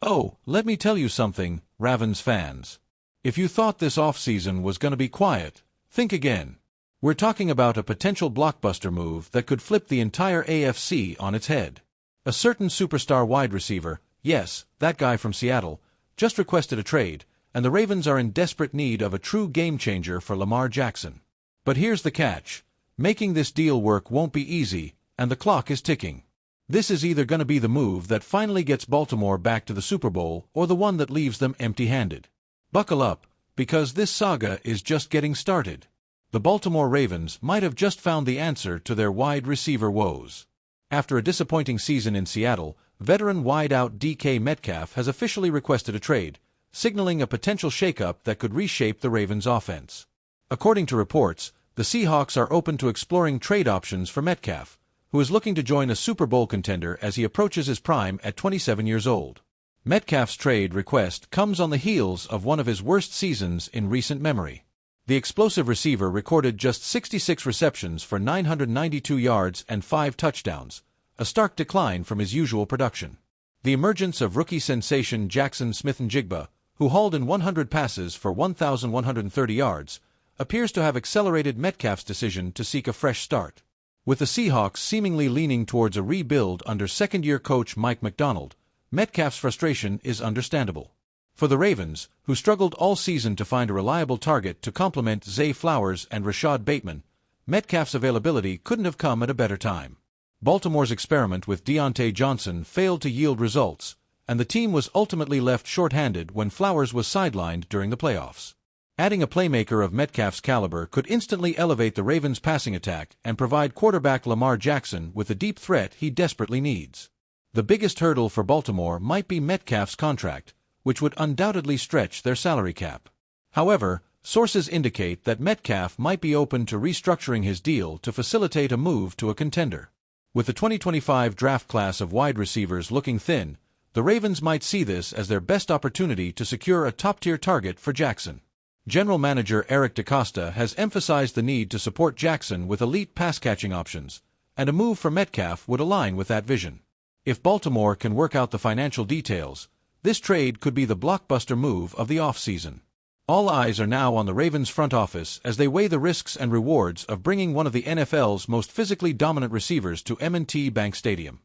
Oh, let me tell you something, Ravens fans. If you thought this offseason was going to be quiet, think again. We're talking about a potential blockbuster move that could flip the entire AFC on its head. A certain superstar wide receiver, yes, that guy from Seattle, just requested a trade, and the Ravens are in desperate need of a true game-changer for Lamar Jackson. But here's the catch. Making this deal work won't be easy, and the clock is ticking. This is either going to be the move that finally gets Baltimore back to the Super Bowl or the one that leaves them empty-handed. Buckle up, because this saga is just getting started. The Baltimore Ravens might have just found the answer to their wide receiver woes. After a disappointing season in Seattle, veteran wideout DK Metcalf has officially requested a trade, signaling a potential shakeup that could reshape the Ravens' offense. According to reports, the Seahawks are open to exploring trade options for Metcalf, who is looking to join a Super Bowl contender as he approaches his prime at 27 years old. Metcalf's trade request comes on the heels of one of his worst seasons in recent memory. The explosive receiver recorded just 66 receptions for 992 yards and 5 touchdowns, a stark decline from his usual production. The emergence of rookie sensation Jackson Smith-Njigba, who hauled in 100 passes for 1,130 yards, appears to have accelerated Metcalf's decision to seek a fresh start. With the Seahawks seemingly leaning towards a rebuild under second-year coach Mike Macdonald, Metcalf's frustration is understandable. For the Ravens, who struggled all season to find a reliable target to complement Zay Flowers and Rashad Bateman, Metcalf's availability couldn't have come at a better time. Baltimore's experiment with Deontay Johnson failed to yield results, and the team was ultimately left short-handed when Flowers was sidelined during the playoffs. Adding a playmaker of Metcalf's caliber could instantly elevate the Ravens' passing attack and provide quarterback Lamar Jackson with the deep threat he desperately needs. The biggest hurdle for Baltimore might be Metcalf's contract, which would undoubtedly stretch their salary cap. However, sources indicate that Metcalf might be open to restructuring his deal to facilitate a move to a contender. With the 2025 draft class of wide receivers looking thin, the Ravens might see this as their best opportunity to secure a top-tier target for Jackson. General Manager Eric DeCosta has emphasized the need to support Jackson with elite pass-catching options, and a move for Metcalf would align with that vision. If Baltimore can work out the financial details, this trade could be the blockbuster move of the offseason. All eyes are now on the Ravens' front office as they weigh the risks and rewards of bringing one of the NFL's most physically dominant receivers to M&T Bank Stadium.